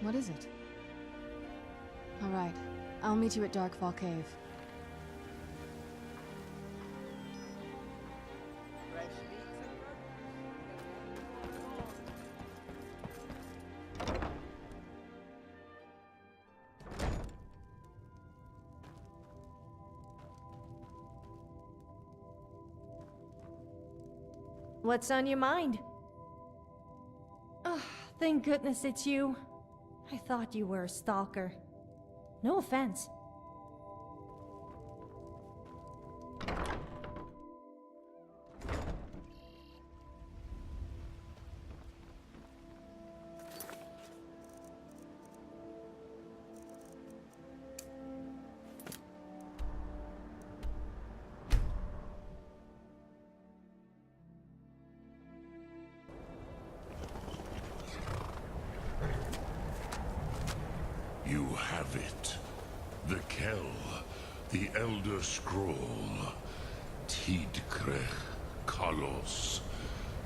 What is it? Alright, I'll meet you at Darkfall Cave. What's on your mind? Oh, thank goodness it's you. I thought you were a stalker. No offense. You have it. The Kell, the Elder Scroll. Tidkrech Kalos.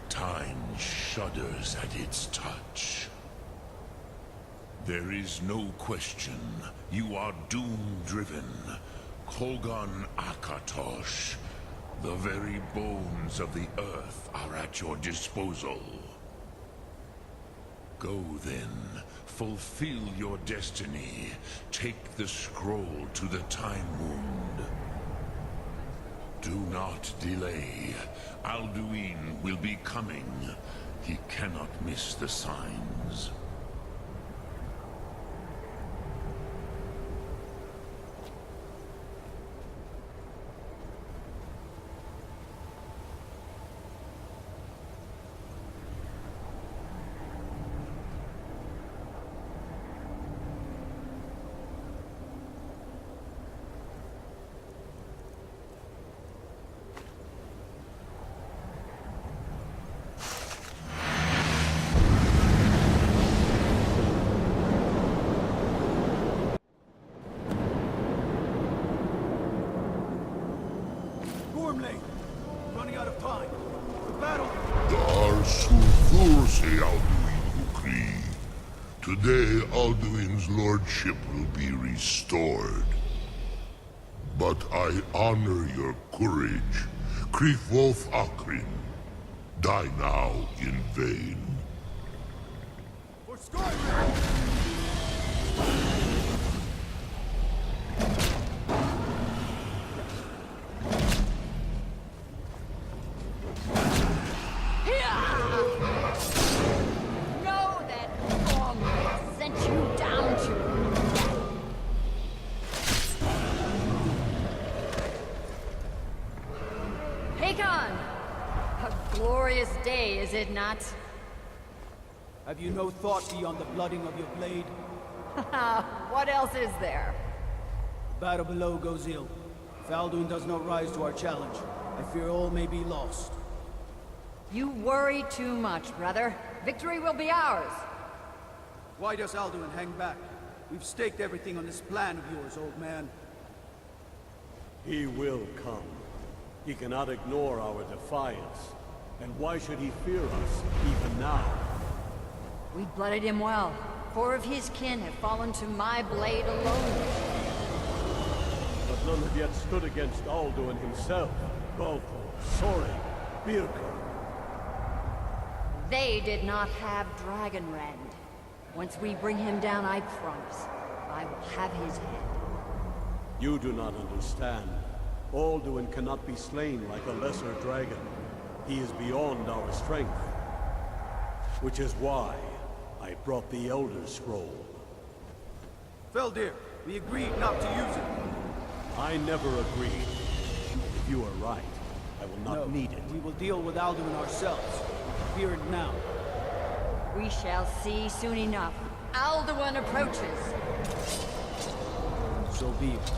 Time shudders at its touch. There is no question. You are doom-driven. Kogan Akatosh. The very bones of the earth are at your disposal. Go then. Fulfill your destiny. Take the scroll to the Time Wound. Do not delay. Alduin will be coming. He cannot miss the signs. Running out of time. The battle. Dar Sulthurse Alduin Ukri. Today Alduin's lordship will be restored. But I honor your courage. Krifwolf Akrin. Die now in vain. For Skyrim! Day, is it not? Have you no thought beyond the blooding of your blade? What else is there? The battle below goes ill. If Alduin does not rise to our challenge, I fear all may be lost. You worry too much, brother. Victory will be ours. Why does Alduin hang back? We've staked everything on this plan of yours, old man. He will come. He cannot ignore our defiance. And why should he fear us, even now? We blooded him well. 4 of his kin have fallen to my blade alone. But none have yet stood against Alduin himself. Balthor, Soren, Birka. They did not have Dragonrend. Once we bring him down, I promise, I will have his head. You do not understand. Alduin cannot be slain like a lesser dragon. He is beyond our strength. Which is why I brought the Elder Scroll. Feldir, we agreed not to use it. I never agreed. If you are right, I will not need it. We will deal with Alduin ourselves. Fear it now. We shall see soon enough. Alduin approaches. So be it.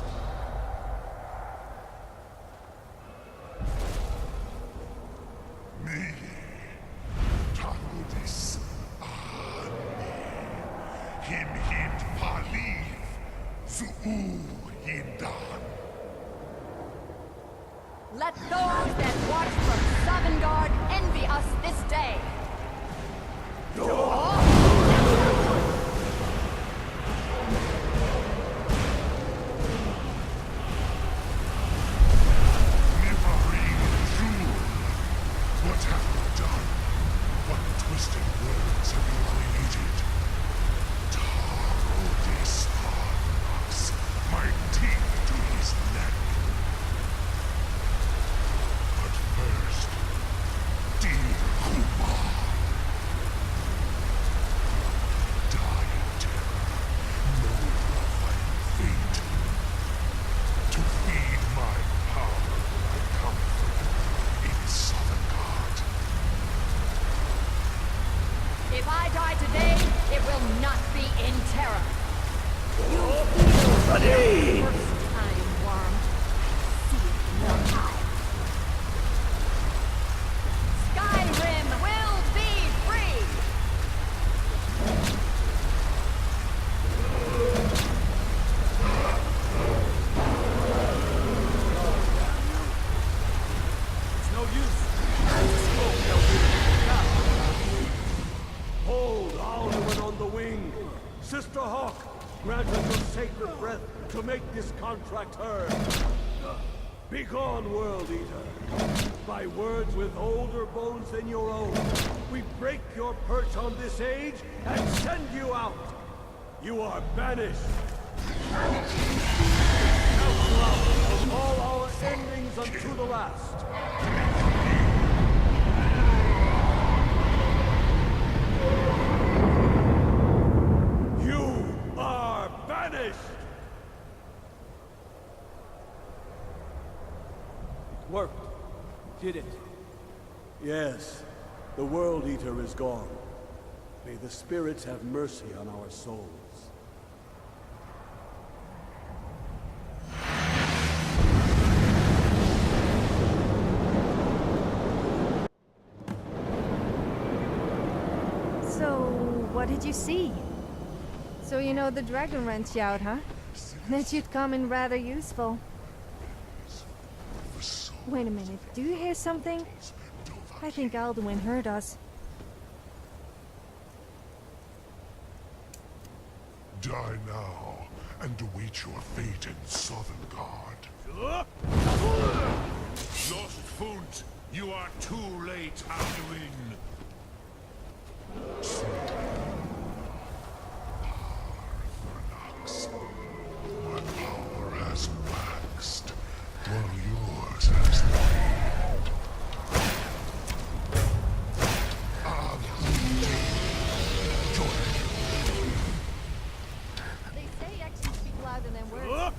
Let those that watch from Sovngarde envy us this day. words have you created? Taro Desarnax, my teeth to his neck. But first, dear Kuma, die in terror, know your final fate. To feed my power will I come for you in Southern God. If I die today, it will not be in terror. You feel the first time, worm. See it in your eye. Skyrim will be free! It's no use. Let's go, Hold Alduin on the wing! Sister Hawk, grant us your sacred breath to make this contract heard. Begone, World Eater! By words with older bones than your own, we break your perch on this age and send you out! You are banished! Outlaw of all our endings unto the last! You are banished! Worked. Did it. Yes, the World Eater is gone. May the spirits have mercy on our souls. So, what did you see? So you know the dragon wrench out, huh? That you'd come in rather useful. Wait a minute, do you hear something? I think Alduin heard us. Die now, and await your fate in Southern God. Lost Funt, you are too late, Alduin. Arthurnax, my power has waxed, while yours has waned. They say actions speak louder than words.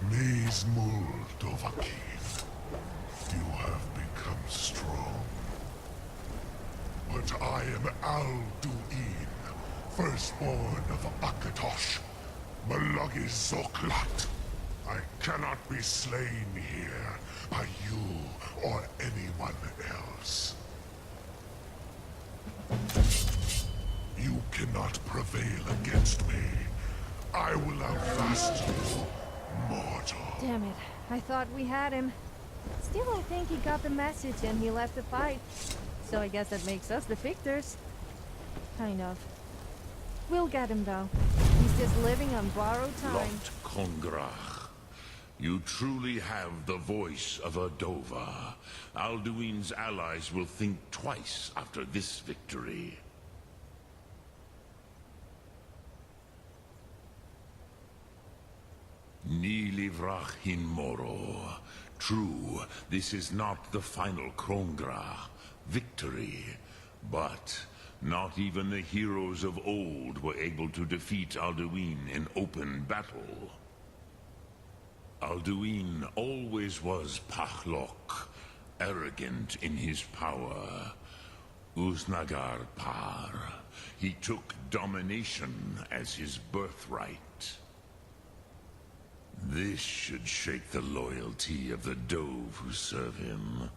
Maze Muld Dovahkiin, you have become strong. But I am Alduin, firstborn of Akatosh, Malagis Zoklat. I cannot be slain here by you or anyone else. You cannot prevail against me. I will outlast you, mortal. Damn it. I thought we had him. Still, I think he got the message and he left the fight. So I guess that makes us the victors. Kind of. We'll get him, though. He's just living on borrowed time. Lot Kongrach. You truly have the voice of a Dova. Alduin's allies will think twice after this victory. Ni livrach hin moro. True, this is not the final Krongra victory, but not even the heroes of old were able to defeat Alduin in open battle. Alduin always was Pachlok, arrogant in his power. Uznagar Par. He took domination as his birthright. This should shake the loyalty of the Dove who serve him.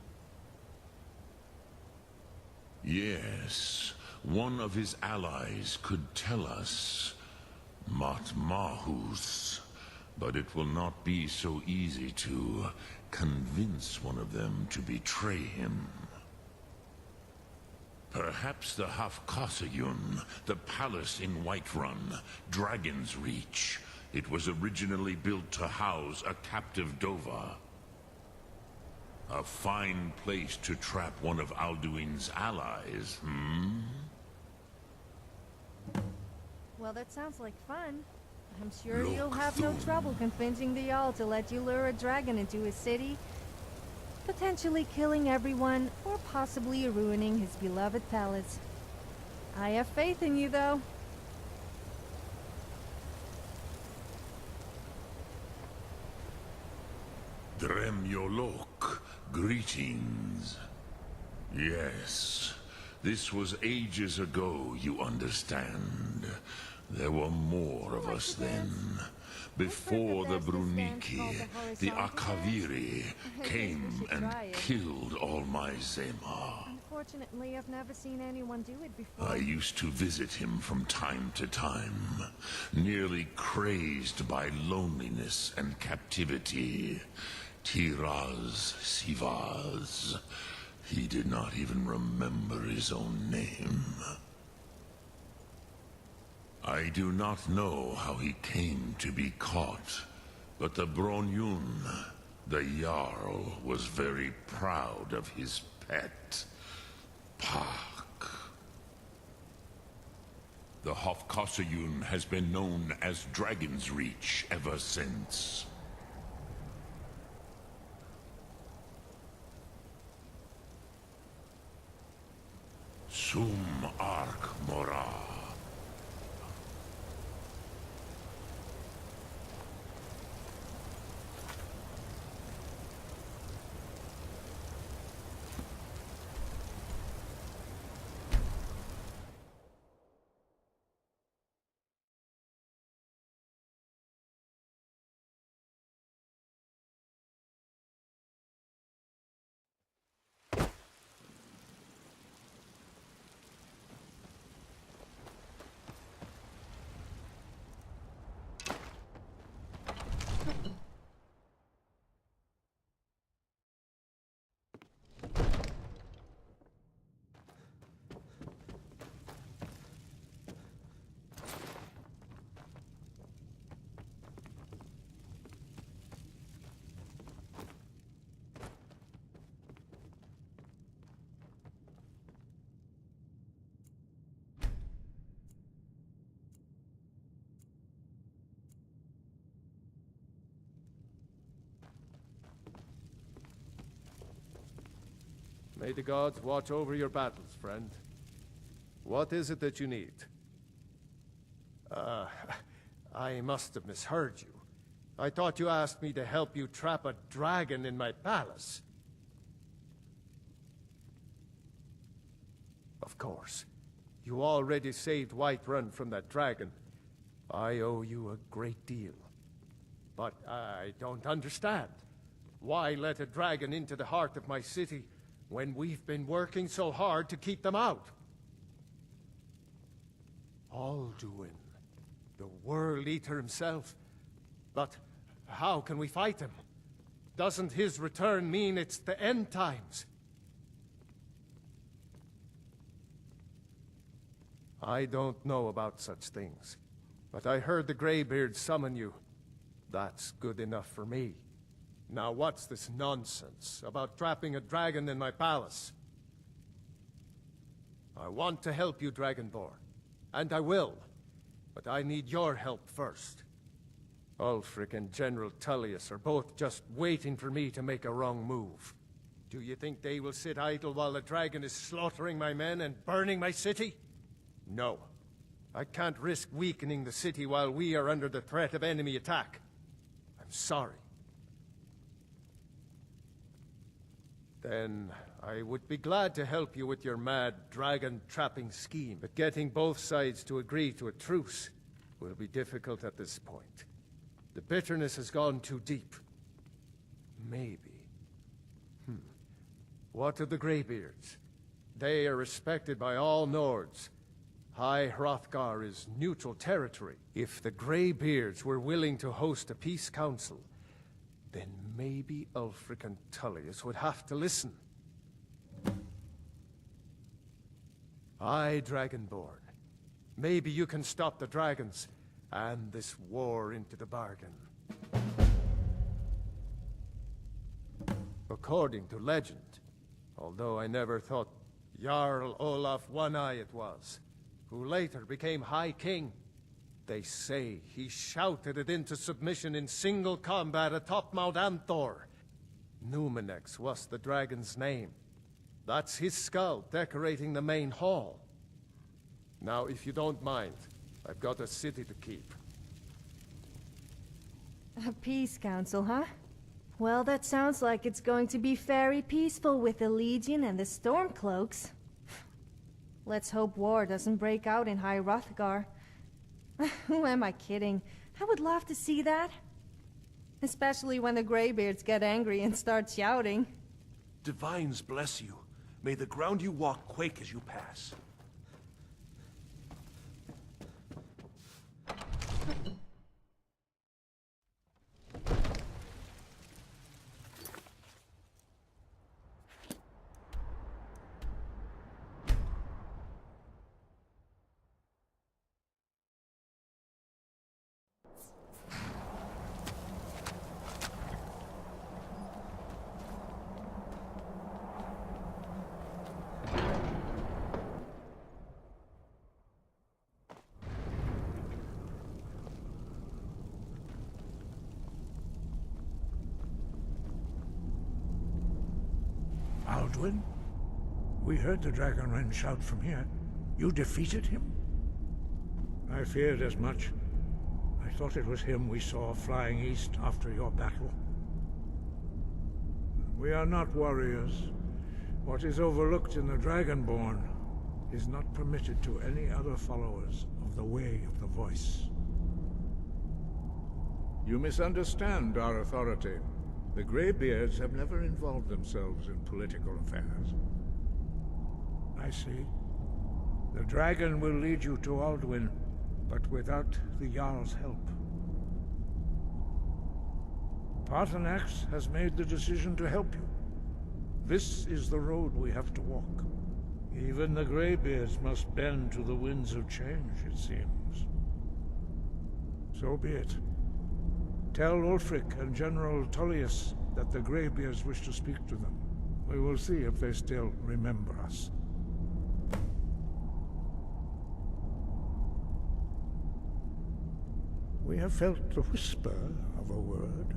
Yes, one of his allies could tell us Matmahus, but it will not be so easy to convince one of them to betray him. Perhaps the Hafkasayun, the palace in Whiterun, Dragon's Reach. It was originally built to house a captive Dova. A fine place to trap one of Alduin's allies, Well, that sounds like fun. I'm sure you'll have no trouble convincing the Jarl to let you lure a dragon into his city. Potentially killing everyone, or possibly ruining his beloved palace. I have faith in you, though. Dremyolok, greetings. Yes, this was ages ago, you understand. There were more of us then. Before the Bruniki, the Akaviri came and killed all my Zema. Unfortunately, I've never seen anyone do it before. I used to visit him from time to time, nearly crazed by loneliness and captivity. Tiraz Sivaz. He did not even remember his own name. I do not know how he came to be caught, but the Bronyun, the Jarl, was very proud of his pet, Pak. The Hofkasayun has been known as Dragon's Reach ever since. Sum Ark Mora. May the gods watch over your battles, friend. What is it that you need? I must have misheard you. I thought you asked me to help you trap a dragon in my palace. Of course. You already saved Whiterun from that dragon. I owe you a great deal. But I don't understand. Why let a dragon into the heart of my city when we've been working so hard to keep them out? Alduin, the World Eater himself. But how can we fight him? Doesn't his return mean it's the end times? I don't know about such things, but I heard the Greybeard summon you. That's good enough for me. Now what's this nonsense about trapping a dragon in my palace? I want to help you, Dragonborn, and I will, but I need your help first. Ulfric and General Tullius are both just waiting for me to make a wrong move. Do you think they will sit idle while the dragon is slaughtering my men and burning my city? No. I can't risk weakening the city while we are under the threat of enemy attack. I'm sorry. Then I would be glad to help you with your mad dragon-trapping scheme, but getting both sides to agree to a truce will be difficult at this point. The bitterness has gone too deep. Maybe. What of the Greybeards? They are respected by all Nords. High Hrothgar is neutral territory. If the Greybeards were willing to host a peace council, then maybe Ulfric and Tullius would have to listen. Aye, Dragonborn. Maybe you can stop the dragons, and this war into the bargain. According to legend, although I never thought Jarl Olaf One-Eye it was, who later became High King, they say he shouted it into submission in single combat atop Mount Anthor. Numenex was the dragon's name. That's his skull decorating the main hall. Now, if you don't mind, I've got a city to keep. A peace council, huh? Well, that sounds like it's going to be very peaceful with the Legion and the Stormcloaks. Let's hope war doesn't break out in High Hrothgar. Who am I kidding? I would love to see that. Especially when the Greybeards get angry and start shouting. Divines bless you. May the ground you walk quake as you pass. Alduin? We heard the Dragonren shout from here. You defeated him? I feared as much. I thought it was him we saw flying east after your battle. We are not warriors. What is overlooked in the Dragonborn is not permitted to any other followers of the Way of the Voice. You misunderstand our authority. The Greybeards have never involved themselves in political affairs. I see. The dragon will lead you to Alduin, but without the Jarl's help. Paarthurnax has made the decision to help you. This is the road we have to walk. Even the Greybeards must bend to the winds of change, it seems. So be it. Tell Ulfric and General Tullius that the Greybeards wish to speak to them. We will see if they still remember us. We have felt the whisper of a word.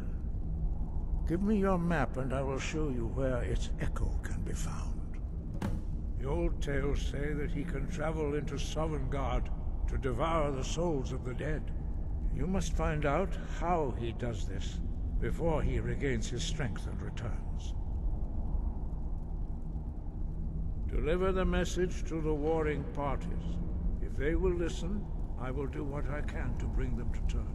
Give me your map and I will show you where its echo can be found. The old tales say that he can travel into Sovngarde to devour the souls of the dead. You must find out how he does this before he regains his strength and returns. Deliver the message to the warring parties. If they will listen, I will do what I can to bring them to terms.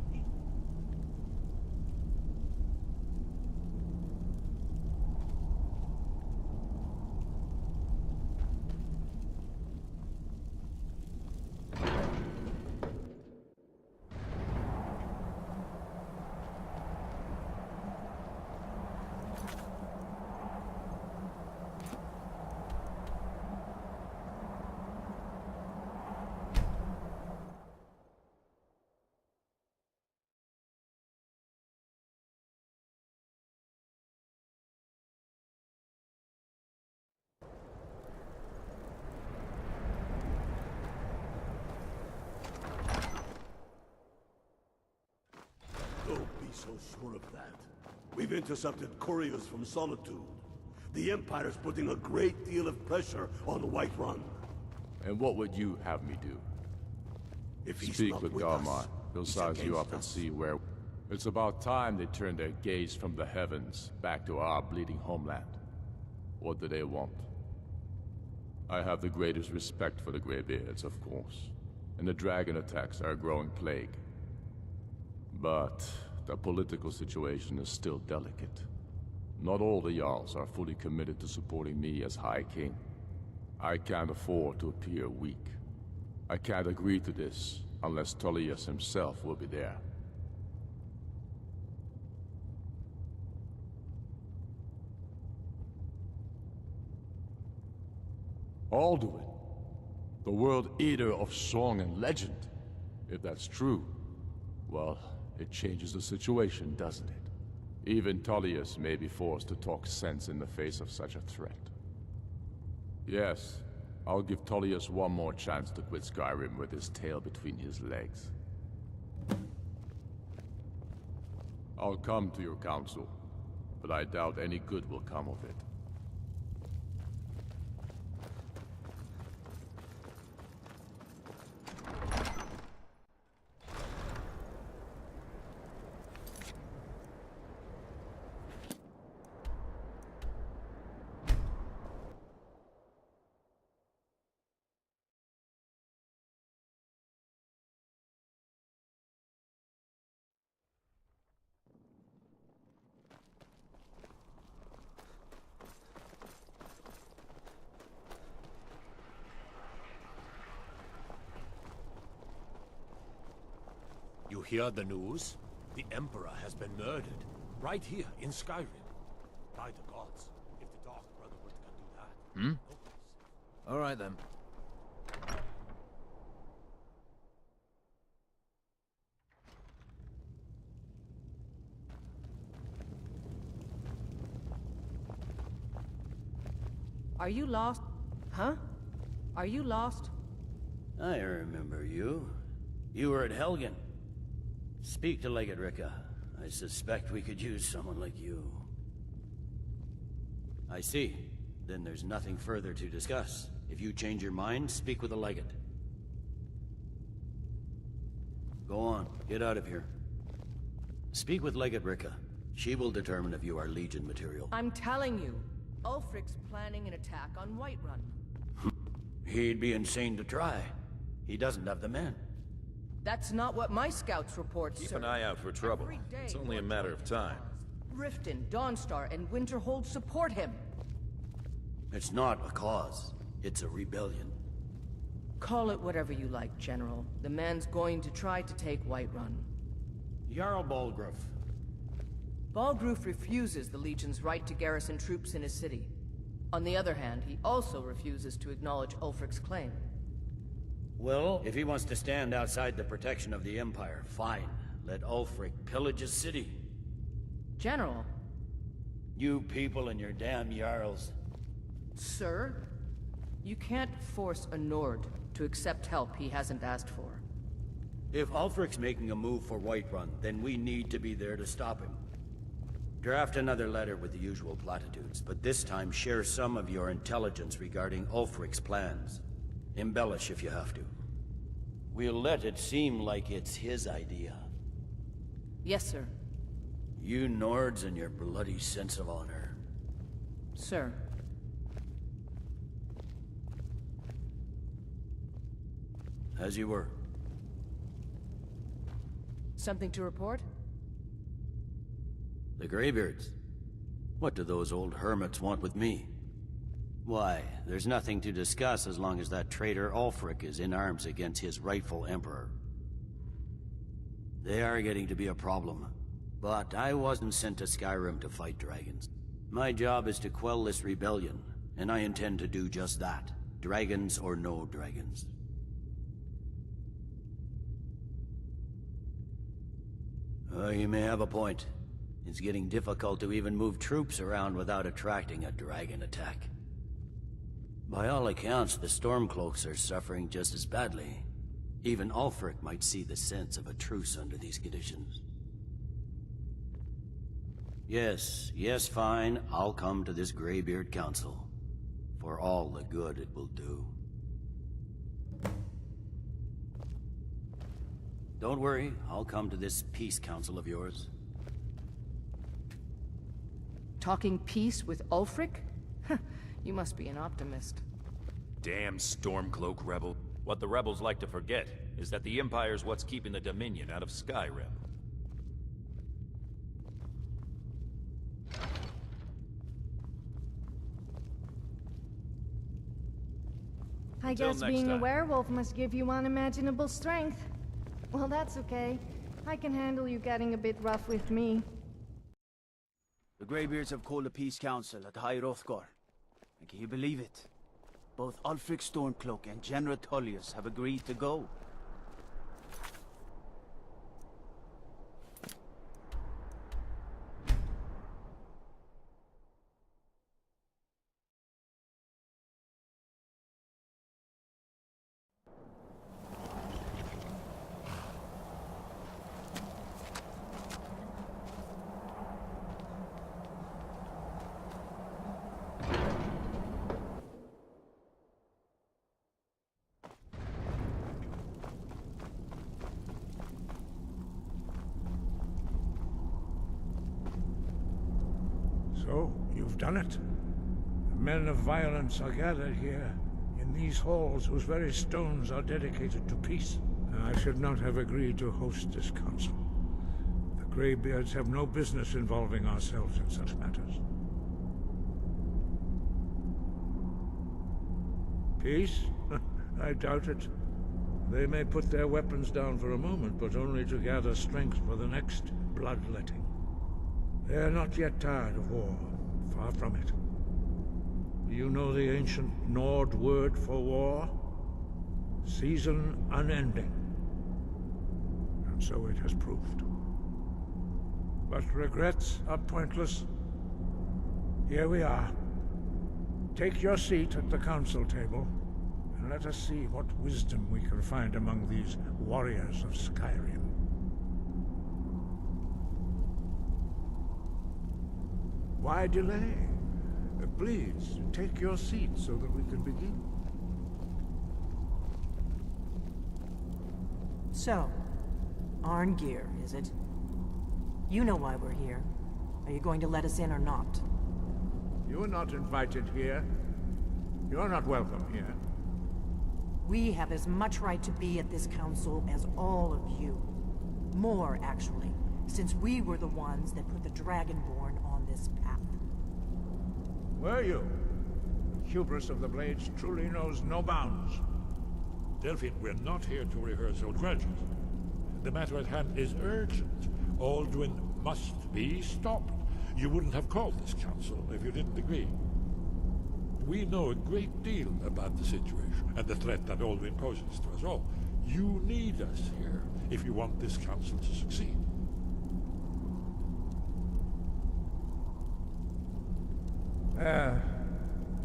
Don't be so sure of that. We've intercepted couriers from Solitude. The Empire's putting a great deal of pressure on Whiterun. And what would you have me do? If he's Speak not with with Garmar. us, He'll he's size you against up and us. see where... It's about time they turn their gaze from the heavens back to our bleeding homeland. What do they want? I have the greatest respect for the Greybeards, of course. And the dragon attacks are a growing plague. But the political situation is still delicate. Not all the Jarls are fully committed to supporting me as High King. I can't afford to appear weak. I can't agree to this unless Tullius himself will be there. Alduin, the World Eater of song and legend. If that's true, well, it changes the situation, doesn't it? Even Tullius may be forced to talk sense in the face of such a threat. Yes, I'll give Tullius one more chance to quit Skyrim with his tail between his legs. I'll come to your council, but I doubt any good will come of it. You hear the news? The Emperor has been murdered. Right here, in Skyrim. By the gods, if the Dark Brotherhood can do that. All right then. Are you lost? Huh? Are you lost? I remember you. You were at Helgen. Speak to Legate Ricka. I suspect we could use someone like you. I see. Then there's nothing further to discuss. If you change your mind, speak with the Legate. Go on, get out of here. Speak with Legate Ricka. She will determine if you are Legion material. I'm telling you, Ulfric's planning an attack on Whiterun. He'd be insane to try. He doesn't have the men. That's not what my scouts report, sir. Keep an eye out for trouble. It's only a matter of time. Riften, Dawnstar, and Winterhold support him. It's not a cause. It's a rebellion. Call it whatever you like, General. The man's going to try to take Whiterun. Jarl Balgruuf. Balgruuf refuses the Legion's right to garrison troops in his city. On the other hand, he also refuses to acknowledge Ulfric's claim. Well, if he wants to stand outside the protection of the Empire, fine. Let Ulfric pillage his city. General. You people and your damn Jarls. Sir? You can't force a Nord to accept help he hasn't asked for. If Ulfric's making a move for Whiterun, then we need to be there to stop him. Draft another letter with the usual platitudes, but this time share some of your intelligence regarding Ulfric's plans. Embellish if you have to. We'll let it seem like it's his idea. Yes, sir. You Nords and your bloody sense of honor. Sir. As you were. Something to report? The Greybeards. What do those old hermits want with me? Why, there's nothing to discuss as long as that traitor Ulfric is in arms against his rightful emperor. They are getting to be a problem. But I wasn't sent to Skyrim to fight dragons. My job is to quell this rebellion, and I intend to do just that. Dragons or no dragons. You may have a point. It's getting difficult to even move troops around without attracting a dragon attack. By all accounts, the Stormcloaks are suffering just as badly. Even Ulfric might see the sense of a truce under these conditions. Yes, fine. I'll come to this Greybeard Council. For all the good it will do. Don't worry, I'll come to this peace council of yours. Talking peace with Ulfric? You must be an optimist. Damn Stormcloak rebel. What the rebels like to forget is that the Empire's what's keeping the Dominion out of Skyrim. I guess being a werewolf must give you unimaginable strength. Well, that's okay. I can handle you getting a bit rough with me. The Greybeards have called a peace council at High Hrothgar. And can you believe it? Both Ulfric Stormcloak and General Tullius have agreed to go. So, you've done it. The men of violence are gathered here, in these halls whose very stones are dedicated to peace. I should not have agreed to host this council. The Greybeards have no business involving ourselves in such matters. Peace? I doubt it. They may put their weapons down for a moment, but only to gather strength for the next bloodletting. They are not yet tired of war. Far from it. Do you know the ancient Nord word for war? Season unending. And so it has proved. But regrets are pointless. Here we are. Take your seat at the council table, and let us see what wisdom we can find among these warriors of Skyrim. Why delay? Please, take your seat so that we can begin. So, Arngeir, is it? You know why we're here. Are you going to let us in or not? You are not invited here. You are not welcome here. We have as much right to be at this council as all of you. More, actually, since we were the ones that put the Dragonborn on this path. Were you? The hubris of the Blades truly knows no bounds. Delphine, we're not here to rehearse old grudges. The matter at hand is urgent. Alduin must be stopped. You wouldn't have called this council if you didn't agree. We know a great deal about the situation and the threat that Alduin poses to us all. You need us here if you want this council to succeed.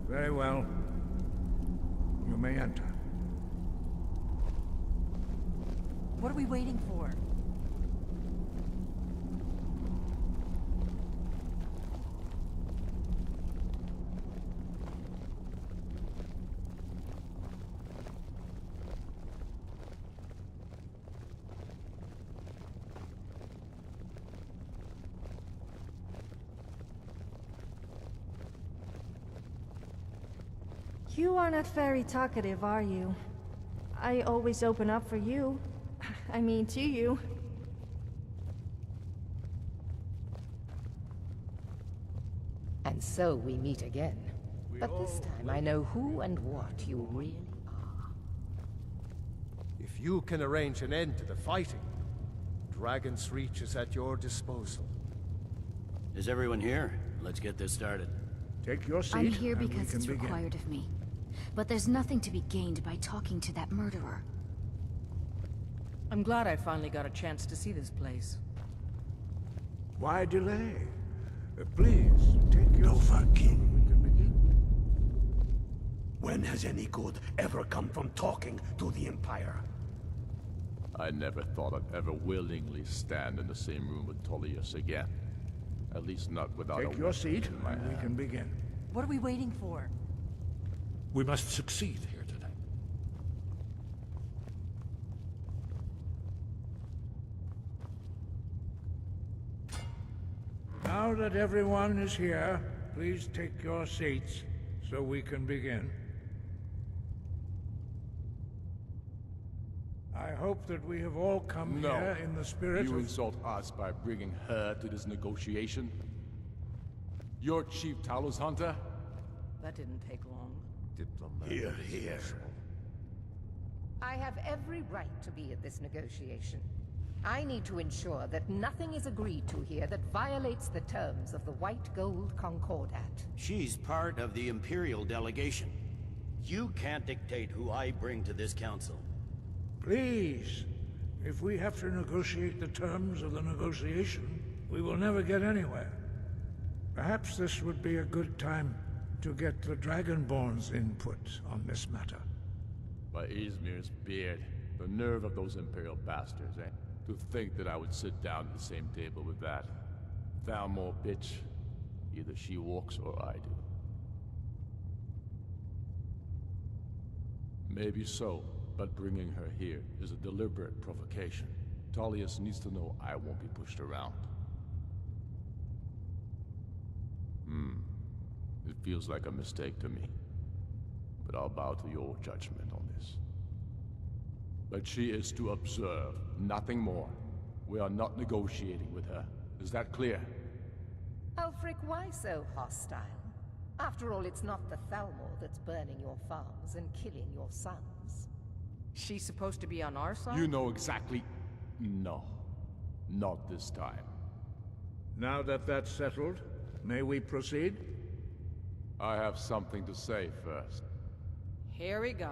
Very well. You may enter. What are we waiting for? You are not very talkative, are you? I always open up for you. I mean, to you. And so we meet again. But this time I know who and what you really are. If you can arrange an end to the fighting, Dragon's Reach is at your disposal. Is everyone here? Let's get this started. Take your seat. I'm here and we because can it's begin. required of me. But there's nothing to be gained by talking to that murderer. I'm glad I finally got a chance to see this place. Why delay? Please, take your seat. We can begin. When has any good ever come from talking to the Empire? I never thought I'd ever willingly stand in the same room with Tullius again. At least not without Take your seat, and we can begin. What are we waiting for? We must succeed here today. Now that everyone is here, please take your seats so we can begin. I hope that we have all come here in the spirit You of... insult us by bringing her to this negotiation? You're Chief Talos Hunter? That didn't take long. Here, here. I have every right to be at this negotiation. I need to ensure that nothing is agreed to here that violates the terms of the White Gold Concordat. She's part of the Imperial delegation. You can't dictate who I bring to this council. Please, if we have to negotiate the terms of the negotiation, we will never get anywhere. Perhaps this would be a good time to get the Dragonborn's input on this matter. By Izmir's beard, the nerve of those Imperial bastards, eh? To think that I would sit down at the same table with that Thalmor bitch. Either she walks or I do. Maybe so, but bringing her here is a deliberate provocation. Tullius needs to know I won't be pushed around. It feels like a mistake to me, but I'll bow to your judgment on this. But she is to observe, nothing more. We are not negotiating with her. Is that clear? Ulfric, why so hostile? After all, it's not the Thalmor that's burning your farms and killing your sons. She's supposed to be on our side? You know exactly... No. Not this time. Now that that's settled, may we proceed? I have something to say first. Here we go.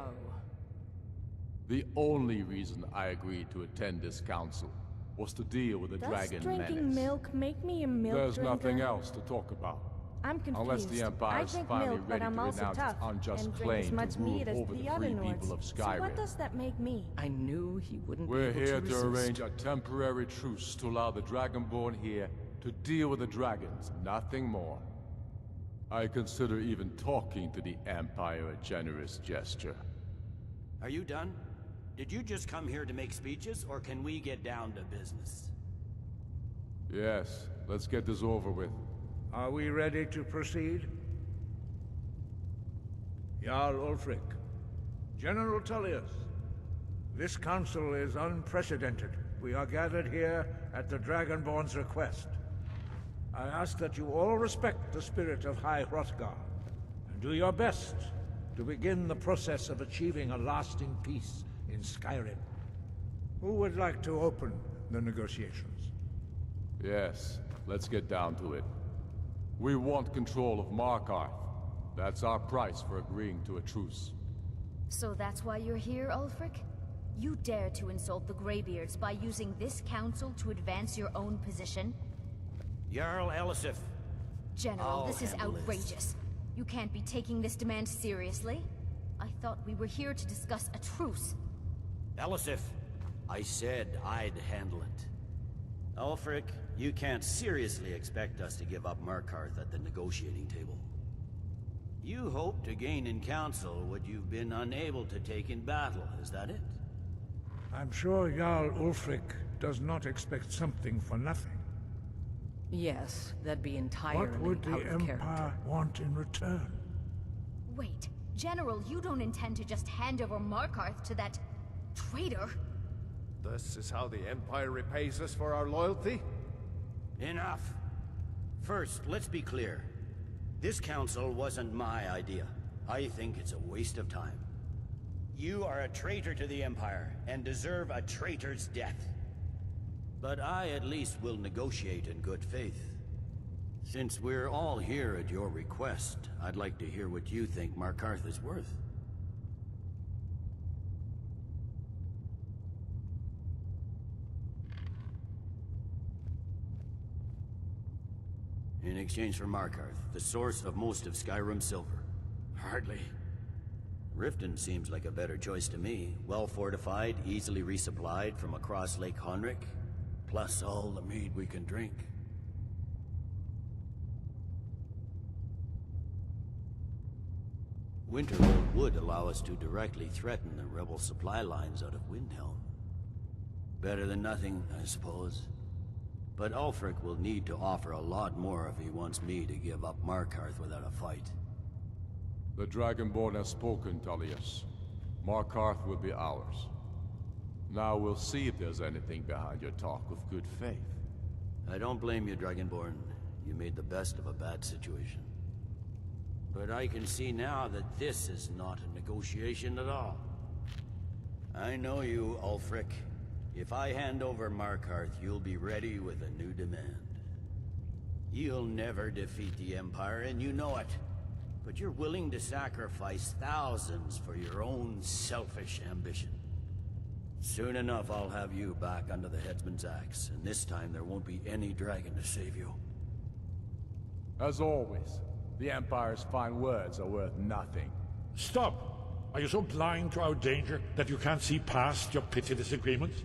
The only reason I agreed to attend this council was to deal with the dragon menace. Does drinking milk make me a milk There's drinker? nothing else to talk about. I'm confused. Unless the Empire is I drink finally milk, but ready I'm to also renounce tough its unjust and drink claim as much to rule meat as over the the other free Nords. people of So Skyrim. what does that make me? I knew he wouldn't We're be able here to to resist. arrange a temporary truce to allow the Dragonborn here to deal with the dragons, nothing more. I consider even talking to the Empire a generous gesture. Are you done? Did you just come here to make speeches, or can we get down to business? Yes, let's get this over with. Are we ready to proceed? Jarl Ulfric, General Tullius, this council is unprecedented. We are gathered here at the Dragonborn's request. I ask that you all respect the spirit of High Hrothgar, and do your best to begin the process of achieving a lasting peace in Skyrim. Who would like to open the negotiations? Yes, let's get down to it. We want control of Markarth. That's our price for agreeing to a truce. So that's why you're here, Ulfric? You dare to insult the Greybeards by using this council to advance your own position? Jarl Elisif. General, I'll this is handle this. outrageous. You can't be taking this demand seriously. I thought we were here to discuss a truce. Elisif, I said I'd handle it. Ulfric, you can't seriously expect us to give up Markarth at the negotiating table. You hoped to gain in council what you've been unable to take in battle, is that it? I'm sure Jarl Ulfric does not expect something for nothing. Yes, that'd be entirely What would the out of Empire character. want in return? Wait, General, you don't intend to just hand over Markarth to that traitor? This is how the Empire repays us for our loyalty? Enough. First, let's be clear. This council wasn't my idea. I think it's a waste of time. You are a traitor to the Empire, and deserve a traitor's death. But I at least will negotiate in good faith. Since we're all here at your request, I'd like to hear what you think Markarth is worth. In exchange for Markarth, the source of most of Skyrim's silver. Hardly. Riften seems like a better choice to me. Well fortified, easily resupplied from across Lake Honric, plus all the mead we can drink. Winterhold would allow us to directly threaten the rebel supply lines out of Windhelm. Better than nothing, I suppose. But Ulfric will need to offer a lot more if he wants me to give up Markarth without a fight. The Dragonborn has spoken, Tullius. Markarth will be ours. Now we'll see if there's anything behind your talk of good faith. I don't blame you, Dragonborn. You made the best of a bad situation. But I can see now that this is not a negotiation at all. I know you, Ulfric. If I hand over Markarth, you'll be ready with a new demand. You'll never defeat the Empire, and you know it. But you're willing to sacrifice thousands for your own selfish ambition. Soon enough, I'll have you back under the headsman's axe, and this time there won't be any dragon to save you. As always, the Empire's fine words are worth nothing. Stop! Are you so blind to our danger that you can't see past your petty disagreements?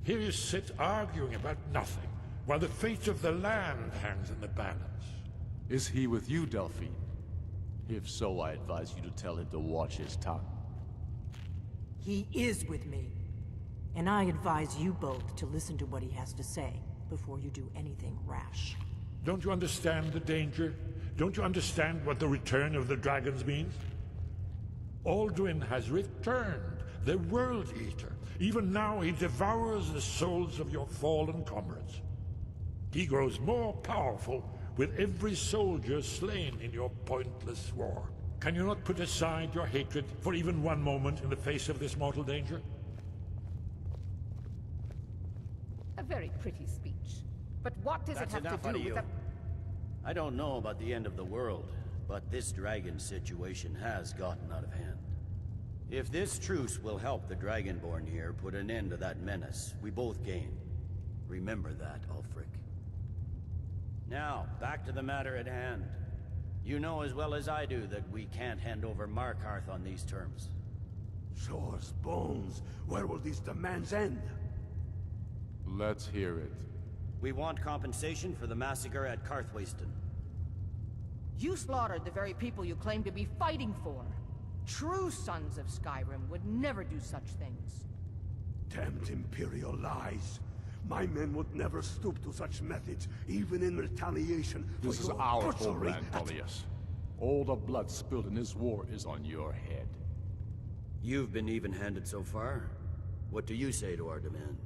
Here you sit arguing about nothing, while the fate of the land hangs in the balance. Is he with you, Delphine? If so, I advise you to tell him to watch his tongue. He is with me. And I advise you both to listen to what he has to say before you do anything rash. Don't you understand the danger? Don't you understand what the return of the dragons means? Alduin has returned, the World Eater. Even now he devours the souls of your fallen comrades. He grows more powerful with every soldier slain in your pointless war. Can you not put aside your hatred for even one moment in the face of this mortal danger? A very pretty speech. But what does it have to do with the... I don't know about the end of the world, but this dragon situation has gotten out of hand. If this truce will help the Dragonborn here put an end to that menace, we both gain. Remember that, Ulfric. Now, back to the matter at hand. You know as well as I do that we can't hand over Markarth on these terms. Swords, bones, where will these demands end? Let's hear it. We want compensation for the massacre at Karthwasten. You slaughtered the very people you claim to be fighting for. True sons of Skyrim would never do such things. Damned Imperial lies. My men would never stoop to such methods, even in retaliation for This is your our butchery. homeland, Tullius. All the blood spilled in this war is on your head. You've been even-handed so far. What do you say to our demand?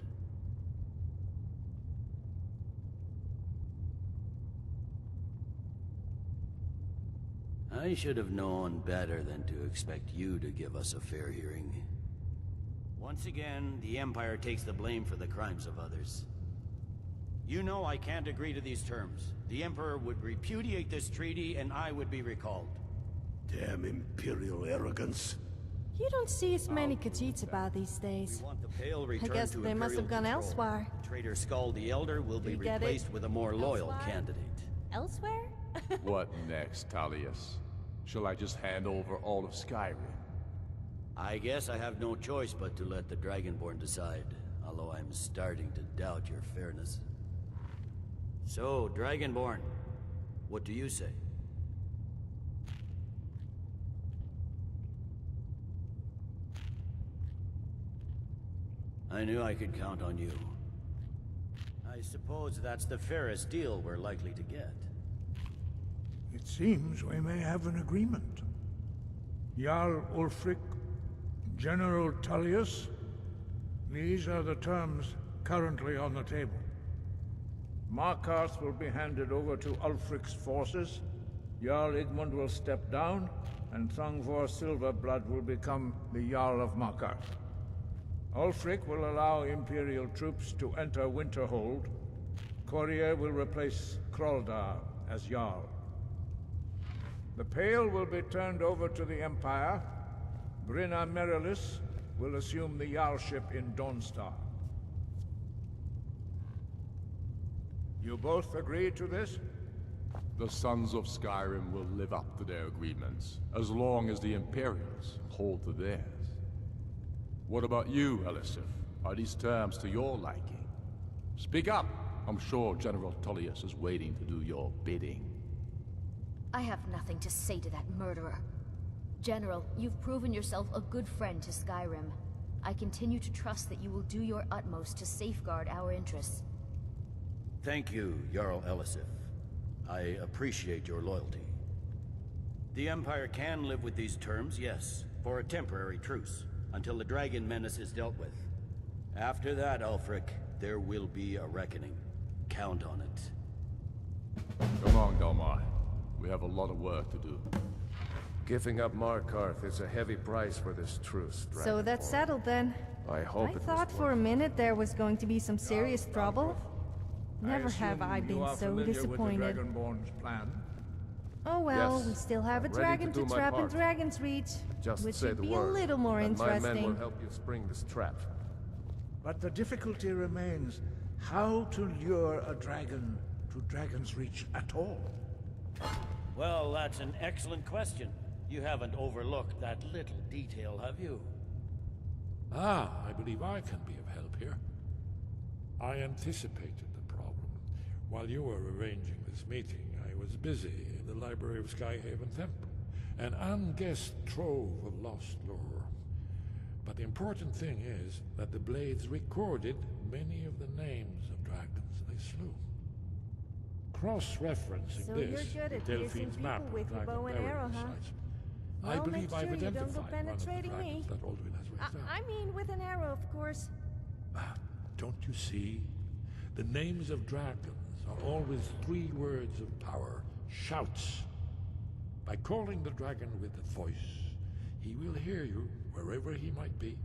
I should have known better than to expect you to give us a fair hearing. Once again, the Empire takes the blame for the crimes of others. You know I can't agree to these terms. The Emperor would repudiate this treaty and I would be recalled. Damn Imperial arrogance. You don't see as many Khajiits about these days. I guess they must have gone elsewhere. Traitor Skull the Elder will be replaced with a more loyal candidate. Elsewhere? What next, Tullius? Shall I just hand over all of Skyrim? I guess I have no choice but to let the Dragonborn decide, although I'm starting to doubt your fairness. So, Dragonborn, what do you say? I knew I could count on you. I suppose that's the fairest deal we're likely to get. It seems we may have an agreement. Jarl Ulfric, General Tullius. These are the terms currently on the table. Markarth will be handed over to Ulfric's forces. Jarl Igmund will step down, and Thongvor Silverblood will become the Jarl of Markarth. Ulfric will allow Imperial troops to enter Winterhold. Courier will replace Kraldar as Jarl. The Pale will be turned over to the Empire. Brynna Merilis will assume the Jarlship in Dawnstar. You both agree to this? The Sons of Skyrim will live up to their agreements, as long as the Imperials hold to theirs. What about you, Elisif? Are these terms to your liking? Speak up! I'm sure General Tullius is waiting to do your bidding. I have nothing to say to that murderer. General, you've proven yourself a good friend to Skyrim. I continue to trust that you will do your utmost to safeguard our interests. Thank you, Jarl Elisif. I appreciate your loyalty. The Empire can live with these terms, yes, for a temporary truce, until the dragon menace is dealt with. After that, Ulfric, there will be a reckoning. Count on it. Come on, Dalmar. We have a lot of work to do. Giving up Markarth is a heavy price for this truce, So that's settled then. I hope I thought for a minute there was going to be some serious trouble. Never have I been so disappointed. With the Dragonborn's plan? Oh well, Yes, we still have a I'm ready dragon to to do my trap in part. Dragon's Reach, Just which say should the be word, a little more and my men will interesting. help you spring this trap. But the difficulty remains how to lure a dragon to Dragon's Reach at all. Well, that's an excellent question. You haven't overlooked that little detail, have you? Ah, I believe I can be of help here. I anticipated the problem. While you were arranging this meeting, I was busy in the library of Skyhaven Temple, an unguessed trove of lost lore. But the important thing is that the Blades recorded many of the names of dragons they slew. Cross-referencing So this you're good with at piercing Delphine's people map of with your dragon bow and burial arrow, huh? sites, I Well, believe make I've sure you don't go identified one of the penetrating me. dragons that Alduin has raised up. I mean with an arrow, of course. Don't you see? The names of dragons are always 3 words of power, shouts. By calling the dragon with a voice, he will hear you wherever he might be.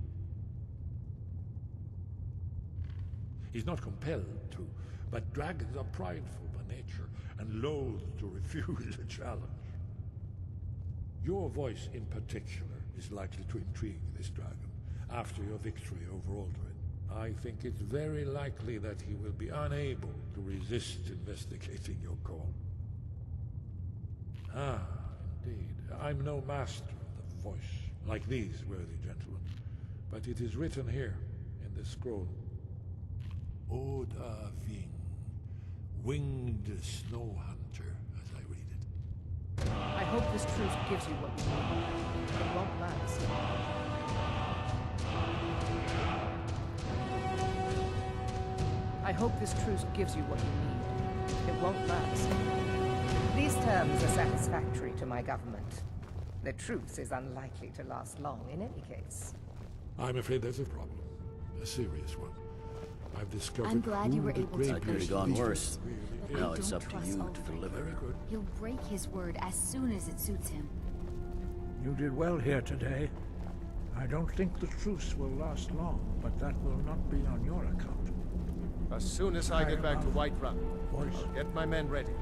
He's not compelled to, but dragons are prideful by nature and loath to refuse a challenge. Your voice in particular is likely to intrigue this dragon after your victory over Alduin. I think it's very likely that he will be unable to resist investigating your call. Ah, indeed. I'm no master of the voice, like these worthy gentlemen, but it is written here in this scroll. Oda Ving, winged snow hunter, as I read it. I hope this truce gives you what you need. It won't last. I hope this truce gives you what you need. It won't last. These terms are satisfactory to my government. The truce is unlikely to last long in any case. I'm afraid there's a problem. A serious one. I've discovered I'm glad you who were the able to Grey Could have negotiate gone the worse. truce. But Now I it's don't up to trust you to Ulfric. deliver. He'll break his word as soon as it suits him. You did well here today. I don't think the truce will last long, but that will not be on your account. As soon as I get back to Whiterun, I'll get my men ready.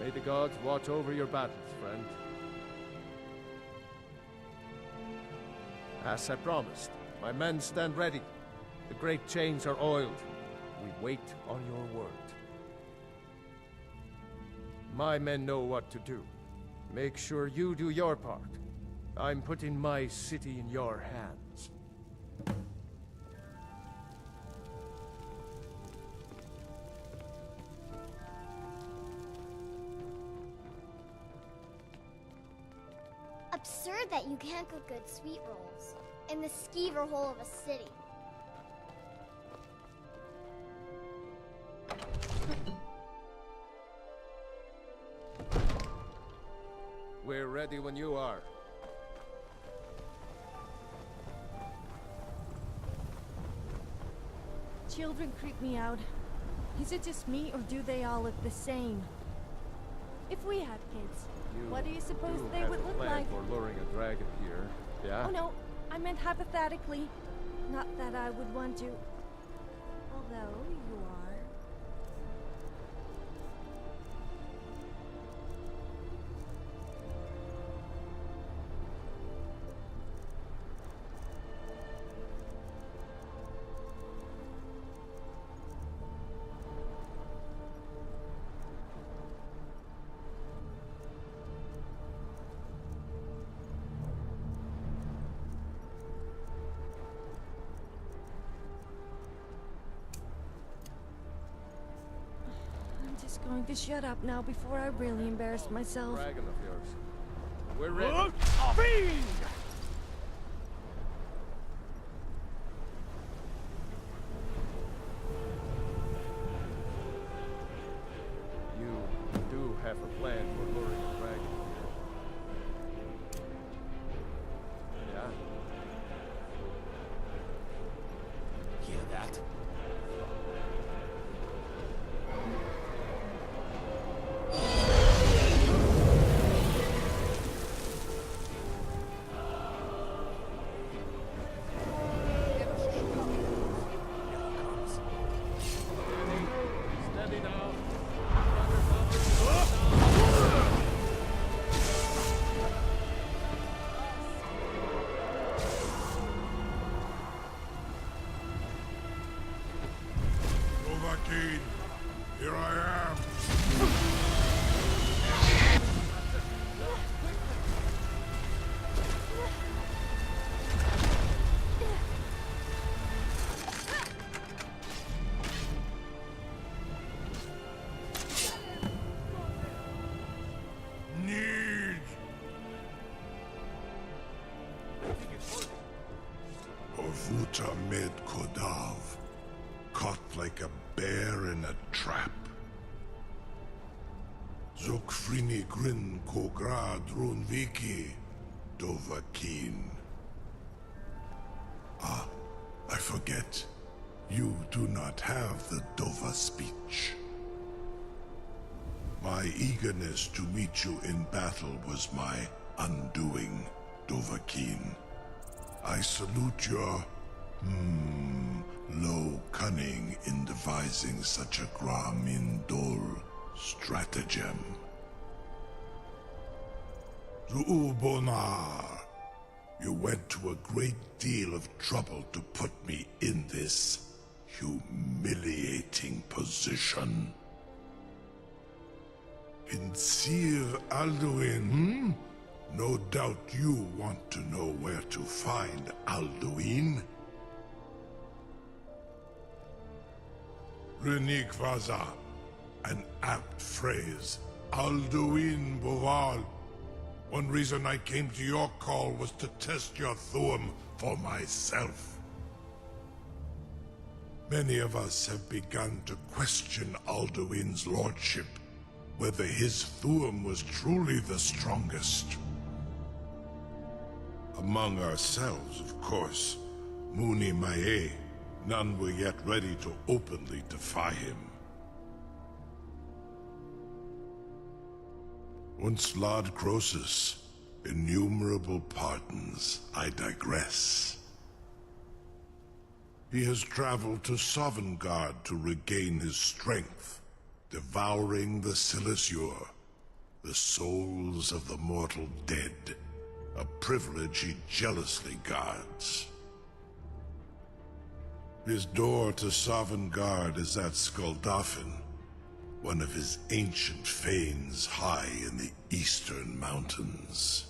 May the gods watch over your battles, friend. As I promised, my men stand ready. The great chains are oiled. We wait on your word. My men know what to do. Make sure you do your part. I'm putting my city in your hands. Absurd that you can't cook good sweet rolls in the skeever hole of a city. We're ready when you are. Children creep me out. Is it just me, or do they all look the same? If we had kids, what do you suppose they would look like? For luring a dragon here, yeah? Oh no, I meant hypothetically. Not that I would want to. Although you are. I'm just going to shut up now before I really embarrass myself. Dragon of yours. We're ready. You do have a plan for luring a dragon here. Yeah? Hear that? Dovahkiin, here I am. Need. Orvuta med Kodav. Caught like a bear in a trap. Zokfrini grin Kograd Runviki, Dovahkiin. Ah, I forget. You do not have the Dova speech. My eagerness to meet you in battle was my undoing, Dovahkiin. I salute your low cunning in devising such a Gramindol stratagem. Zuubonar, you went to a great deal of trouble to put me in this humiliating position. Insir Alduin, No doubt you want to know where to find Alduin. Renik Vaza, an apt phrase. Alduin Boval. One reason I came to your call was to test your Thuum for myself. Many of us have begun to question Alduin's lordship, whether his Thuum was truly the strongest. Among ourselves, of course, Muni Mae, none were yet ready to openly defy him. Once Lord Croesus, innumerable pardons, I digress. He has traveled to Sovngarde to regain his strength, devouring the Silesure The souls of the mortal dead, a privilege he jealously guards. His door to Sovngarde is at Skuldafn, one of his ancient fanes high in the eastern mountains.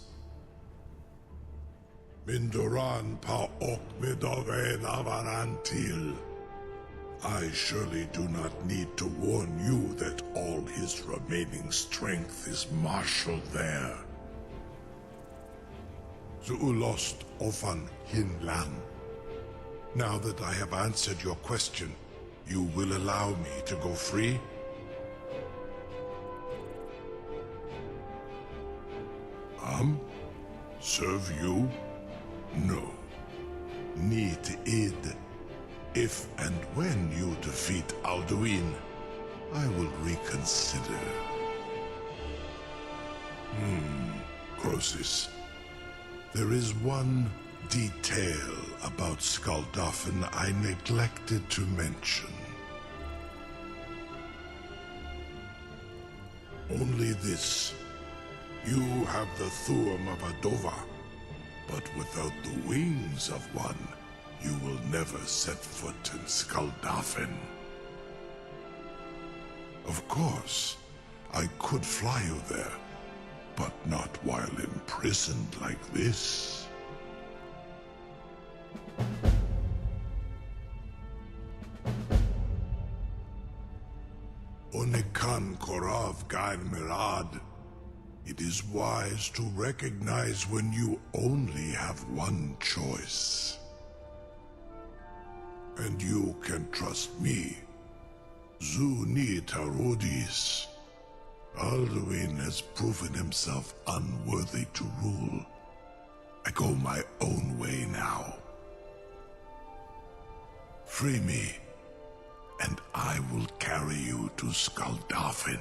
Mindoran pa ok midoven avarantil. I surely do not need to warn you that all his remaining strength is marshaled there. Zuulost ofan hinlan. Now that I have answered your question, you will allow me to go free? Serve you? No. Need id. If and when you defeat Alduin, I will reconsider. Croesus. There is one detail about Skuldafn I neglected to mention. Only this. You have the Thuum of Adova, but without the wings of one, you will never set foot in Skuldafn. Of course, I could fly you there, but not while imprisoned like this. Onikan Korav Gair Mirad. It is wise to recognize when you only have one choice. And you can trust me. Zuni Tarudis. Alduin has proven himself unworthy to rule. I go my own way now. Free me, and I will carry you to Skuldafn.